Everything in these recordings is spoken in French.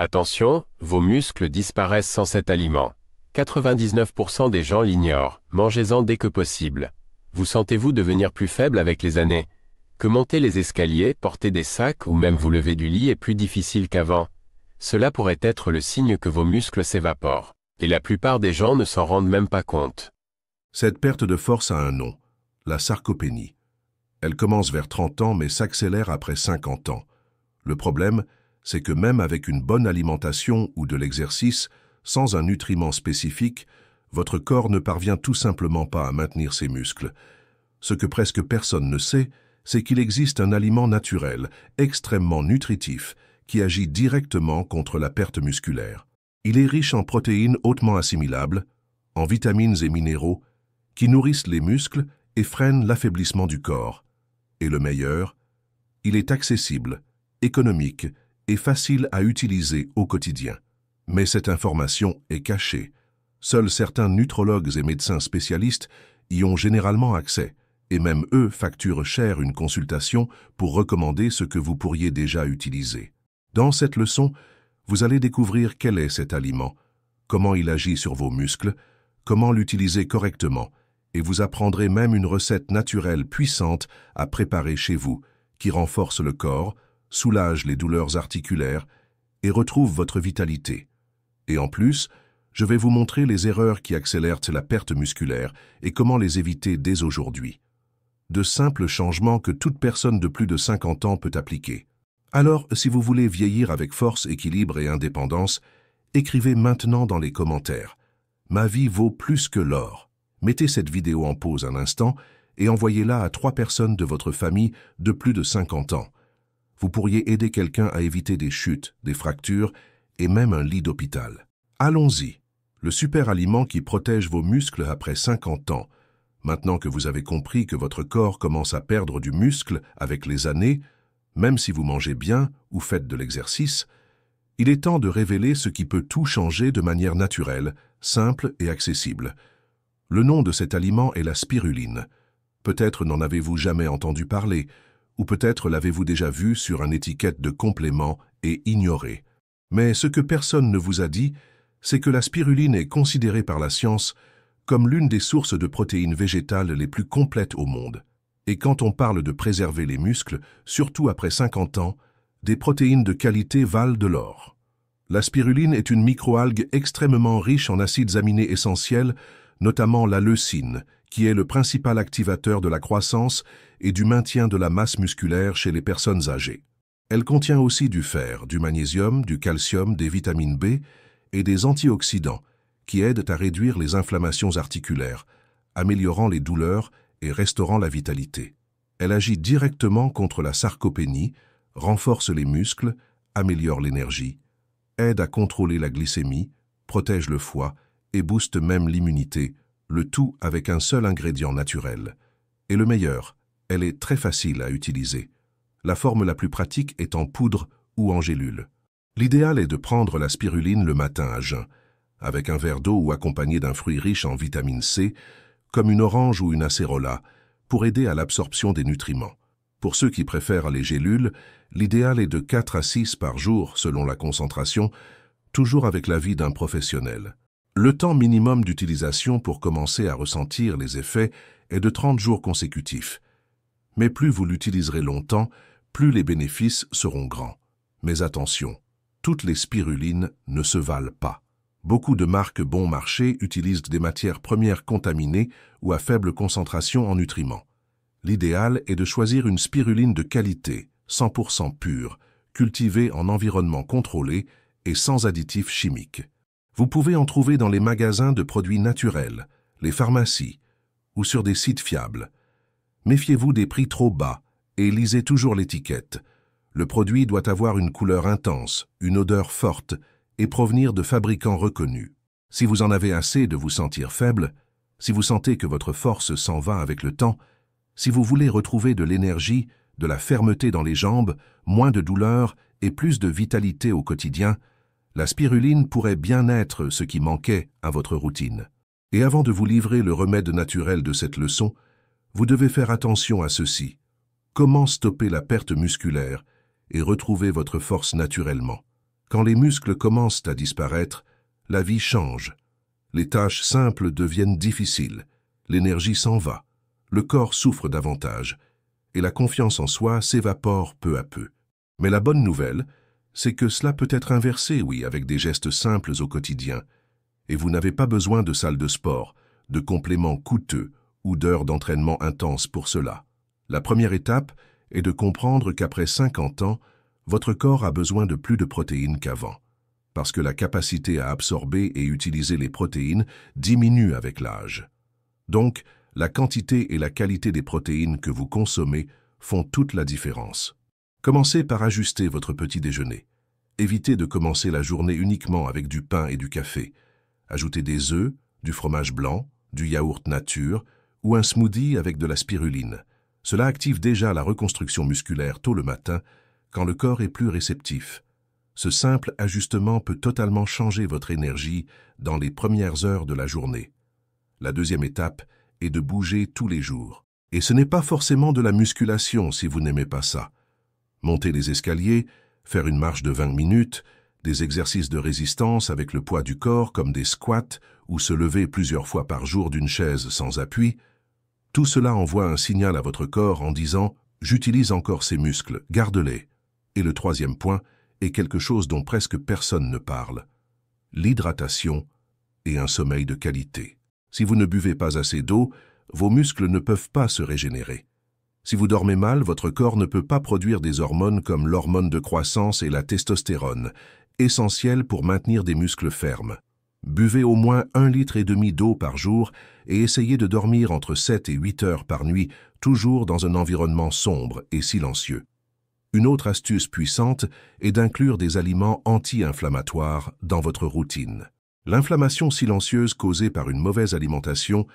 Attention, vos muscles disparaissent sans cet aliment. 99% des gens l'ignorent, mangez-en dès que possible. Vous sentez-vous devenir plus faible avec les années? Que monter les escaliers, porter des sacs ou même vous lever du lit est plus difficile qu'avant? Cela pourrait être le signe que vos muscles s'évaporent. Et la plupart des gens ne s'en rendent même pas compte. Cette perte de force a un nom, la sarcopénie. Elle commence vers 30 ans mais s'accélère après 50 ans. Le problème, c'est que même avec une bonne alimentation ou de l'exercice, sans un nutriment spécifique, votre corps ne parvient tout simplement pas à maintenir ses muscles. Ce que presque personne ne sait, c'est qu'il existe un aliment naturel, extrêmement nutritif, qui agit directement contre la perte musculaire. Il est riche en protéines hautement assimilables, en vitamines et minéraux, qui nourrissent les muscles et freinent l'affaiblissement du corps. Et le meilleur, il est accessible, économique et facile à utiliser au quotidien. Mais cette information est cachée. Seuls certains nutrologues et médecins spécialistes y ont généralement accès, et même eux facturent cher une consultation pour recommander ce que vous pourriez déjà utiliser. Dans cette leçon, vous allez découvrir quel est cet aliment, comment il agit sur vos muscles, comment l'utiliser correctement, et vous apprendrez même une recette naturelle puissante à préparer chez vous, qui renforce le corps, soulage les douleurs articulaires et retrouve votre vitalité. Et en plus, je vais vous montrer les erreurs qui accélèrent la perte musculaire et comment les éviter dès aujourd'hui. De simples changements que toute personne de plus de 50 ans peut appliquer. Alors, si vous voulez vieillir avec force, équilibre et indépendance, écrivez maintenant dans les commentaires « Ma vie vaut plus que l'or ». Mettez cette vidéo en pause un instant et envoyez-la à 3 personnes de votre famille de plus de 50 ans. Vous pourriez aider quelqu'un à éviter des chutes, des fractures et même un lit d'hôpital. Allons-y, le super aliment qui protège vos muscles après 50 ans. Maintenant que vous avez compris que votre corps commence à perdre du muscle avec les années, même si vous mangez bien ou faites de l'exercice, il est temps de révéler ce qui peut tout changer de manière naturelle, simple et accessible. Le nom de cet aliment est la spiruline. Peut-être n'en avez-vous jamais entendu parler, ou peut-être l'avez-vous déjà vu sur une étiquette de complément et ignoré. Mais ce que personne ne vous a dit, c'est que la spiruline est considérée par la science comme l'une des sources de protéines végétales les plus complètes au monde. Et quand on parle de préserver les muscles, surtout après 50 ans, des protéines de qualité valent de l'or. La spiruline est une microalgue extrêmement riche en acides aminés essentiels, notamment la leucine, qui est le principal activateur de la croissance et du maintien de la masse musculaire chez les personnes âgées. Elle contient aussi du fer, du magnésium, du calcium, des vitamines B et des antioxydants, qui aident à réduire les inflammations articulaires, améliorant les douleurs et restaurant la vitalité. Elle agit directement contre la sarcopénie, renforce les muscles, améliore l'énergie, aide à contrôler la glycémie, protège le foie et booste même l'immunité, le tout avec un seul ingrédient naturel. Et le meilleur, elle est très facile à utiliser. La forme la plus pratique est en poudre ou en gélule. L'idéal est de prendre la spiruline le matin à jeun, avec un verre d'eau ou accompagné d'un fruit riche en vitamine C, comme une orange ou une acérola, pour aider à l'absorption des nutriments. Pour ceux qui préfèrent les gélules, l'idéal est de 4 à 6 par jour selon la concentration, toujours avec l'avis d'un professionnel. Le temps minimum d'utilisation pour commencer à ressentir les effets est de 30 jours consécutifs. Mais plus vous l'utiliserez longtemps, plus les bénéfices seront grands. Mais attention, toutes les spirulines ne se valent pas. Beaucoup de marques bon marché utilisent des matières premières contaminées ou à faible concentration en nutriments. L'idéal est de choisir une spiruline de qualité, 100% pure, cultivée en environnement contrôlé et sans additifs chimiques. Vous pouvez en trouver dans les magasins de produits naturels, les pharmacies ou sur des sites fiables. Méfiez-vous des prix trop bas et lisez toujours l'étiquette. Le produit doit avoir une couleur intense, une odeur forte et provenir de fabricants reconnus. Si vous en avez assez de vous sentir faible, si vous sentez que votre force s'en va avec le temps, si vous voulez retrouver de l'énergie, de la fermeté dans les jambes, moins de douleur et plus de vitalité au quotidien, la spiruline pourrait bien être ce qui manquait à votre routine. Et avant de vous livrer le remède naturel de cette leçon, vous devez faire attention à ceci. Comment stopper la perte musculaire et retrouver votre force naturellement? Quand les muscles commencent à disparaître, la vie change. Les tâches simples deviennent difficiles, l'énergie s'en va, le corps souffre davantage, et la confiance en soi s'évapore peu à peu. Mais la bonne nouvelle, c'est que cela peut être inversé, oui, avec des gestes simples au quotidien. Et vous n'avez pas besoin de salle de sport, de compléments coûteux ou d'heures d'entraînement intenses pour cela. La première étape est de comprendre qu'après 50 ans, votre corps a besoin de plus de protéines qu'avant, parce que la capacité à absorber et utiliser les protéines diminue avec l'âge. Donc, la quantité et la qualité des protéines que vous consommez font toute la différence. Commencez par ajuster votre petit déjeuner. Évitez de commencer la journée uniquement avec du pain et du café. Ajoutez des œufs, du fromage blanc, du yaourt nature ou un smoothie avec de la spiruline. Cela active déjà la reconstruction musculaire tôt le matin, quand le corps est plus réceptif. Ce simple ajustement peut totalement changer votre énergie dans les premières heures de la journée. La deuxième étape est de bouger tous les jours. Et ce n'est pas forcément de la musculation si vous n'aimez pas ça. Monter les escaliers, faire une marche de 20 minutes, des exercices de résistance avec le poids du corps comme des squats ou se lever plusieurs fois par jour d'une chaise sans appui, tout cela envoie un signal à votre corps en disant « J'utilise encore ces muscles, garde-les ». Et le troisième point est quelque chose dont presque personne ne parle, l'hydratation et un sommeil de qualité. Si vous ne buvez pas assez d'eau, vos muscles ne peuvent pas se régénérer. Si vous dormez mal, votre corps ne peut pas produire des hormones comme l'hormone de croissance et la testostérone, essentielles pour maintenir des muscles fermes. Buvez au moins 1,5 litre d'eau par jour et essayez de dormir entre 7 et 8 heures par nuit, toujours dans un environnement sombre et silencieux. Une autre astuce puissante est d'inclure des aliments anti-inflammatoires dans votre routine. L'inflammation silencieuse causée par une mauvaise alimentation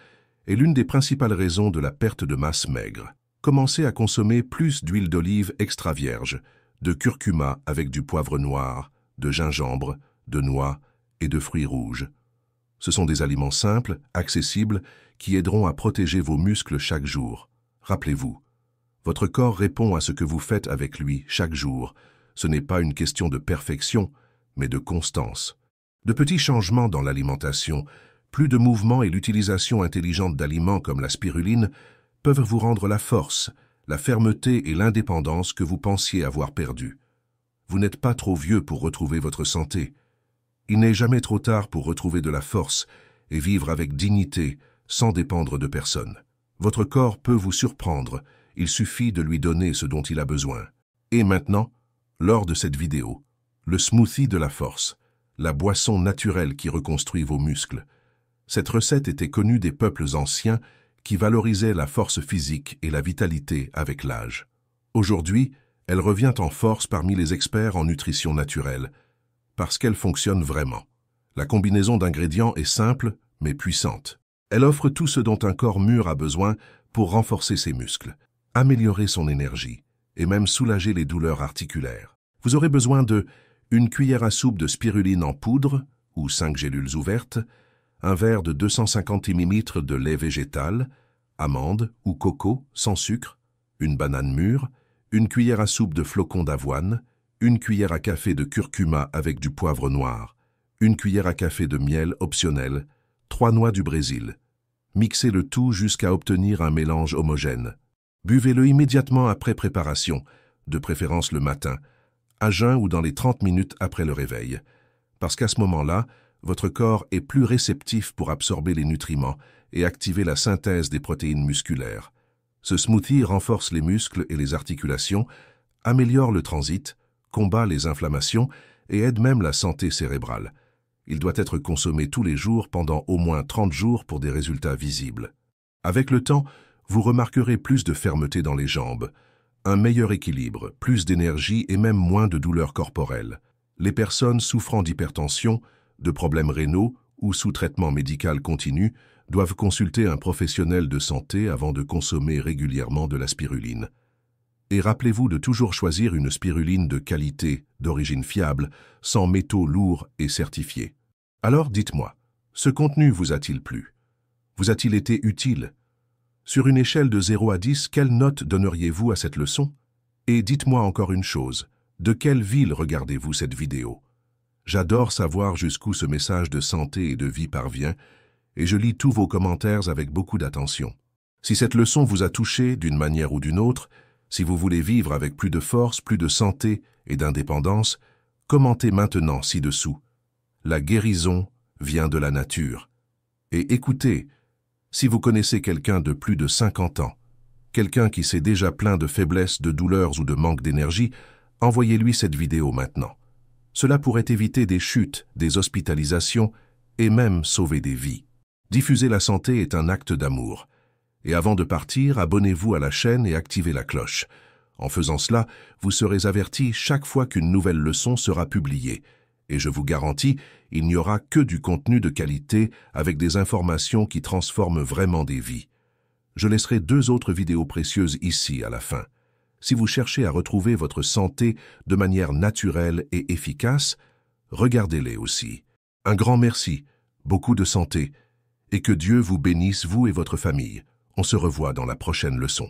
est l'une des principales raisons de la perte de masse maigre. Commencez à consommer plus d'huile d'olive extra vierge, de curcuma avec du poivre noir, de gingembre, de noix et de fruits rouges. Ce sont des aliments simples, accessibles, qui aideront à protéger vos muscles chaque jour. Rappelez-vous, votre corps répond à ce que vous faites avec lui chaque jour. Ce n'est pas une question de perfection, mais de constance. De petits changements dans l'alimentation, plus de mouvements et l'utilisation intelligente d'aliments comme la spiruline peuvent vous rendre la force, la fermeté et l'indépendance que vous pensiez avoir perdues. Vous n'êtes pas trop vieux pour retrouver votre santé. Il n'est jamais trop tard pour retrouver de la force et vivre avec dignité sans dépendre de personne. Votre corps peut vous surprendre, il suffit de lui donner ce dont il a besoin. Et maintenant, lors de cette vidéo, le smoothie de la force, la boisson naturelle qui reconstruit vos muscles. Cette recette était connue des peuples anciens qui valorisaient la force physique et la vitalité avec l'âge. Aujourd'hui, elle revient en force parmi les experts en nutrition naturelle, parce qu'elle fonctionne vraiment. La combinaison d'ingrédients est simple, mais puissante. Elle offre tout ce dont un corps mûr a besoin pour renforcer ses muscles, améliorer son énergie et même soulager les douleurs articulaires. Vous aurez besoin de une cuillère à soupe de spiruline en poudre, ou 5 gélules ouvertes, un verre de 250 ml de lait végétal, amandes ou coco sans sucre, une banane mûre, une cuillère à soupe de flocons d'avoine, une cuillère à café de curcuma avec du poivre noir, une cuillère à café de miel optionnel, 3 noix du Brésil. Mixez le tout jusqu'à obtenir un mélange homogène. Buvez-le immédiatement après préparation, de préférence le matin, à jeun ou dans les 30 minutes après le réveil, parce qu'à ce moment-là, votre corps est plus réceptif pour absorber les nutriments et activer la synthèse des protéines musculaires. Ce smoothie renforce les muscles et les articulations, améliore le transit, combat les inflammations et aide même la santé cérébrale. Il doit être consommé tous les jours pendant au moins 30 jours pour des résultats visibles. Avec le temps, vous remarquerez plus de fermeté dans les jambes, un meilleur équilibre, plus d'énergie et même moins de douleurs corporelles. Les personnes souffrant d'hypertension, de problèmes rénaux ou sous traitement médical continu doivent consulter un professionnel de santé avant de consommer régulièrement de la spiruline. Et rappelez-vous de toujours choisir une spiruline de qualité, d'origine fiable, sans métaux lourds et certifiés. Alors dites-moi, ce contenu vous a-t-il plu? Vous a-t-il été utile? Sur une échelle de 0 à 10, quelle note donneriez-vous à cette leçon? Et dites-moi encore une chose, de quelle ville regardez-vous cette vidéo? J'adore savoir jusqu'où ce message de santé et de vie parvient, et je lis tous vos commentaires avec beaucoup d'attention. Si cette leçon vous a touché d'une manière ou d'une autre, si vous voulez vivre avec plus de force, plus de santé et d'indépendance, commentez maintenant ci-dessous. La guérison vient de la nature. Et écoutez, si vous connaissez quelqu'un de plus de 50 ans, quelqu'un qui s'est déjà plaint de faiblesse, de douleurs ou de manque d'énergie, envoyez-lui cette vidéo maintenant. Cela pourrait éviter des chutes, des hospitalisations et même sauver des vies. Diffuser la santé est un acte d'amour. Et avant de partir, abonnez-vous à la chaîne et activez la cloche. En faisant cela, vous serez averti chaque fois qu'une nouvelle leçon sera publiée. Et je vous garantis, il n'y aura que du contenu de qualité avec des informations qui transforment vraiment des vies. Je laisserai 2 autres vidéos précieuses ici à la fin. Si vous cherchez à retrouver votre santé de manière naturelle et efficace, regardez-les aussi. Un grand merci, beaucoup de santé, et que Dieu vous bénisse, vous et votre famille. On se revoit dans la prochaine leçon.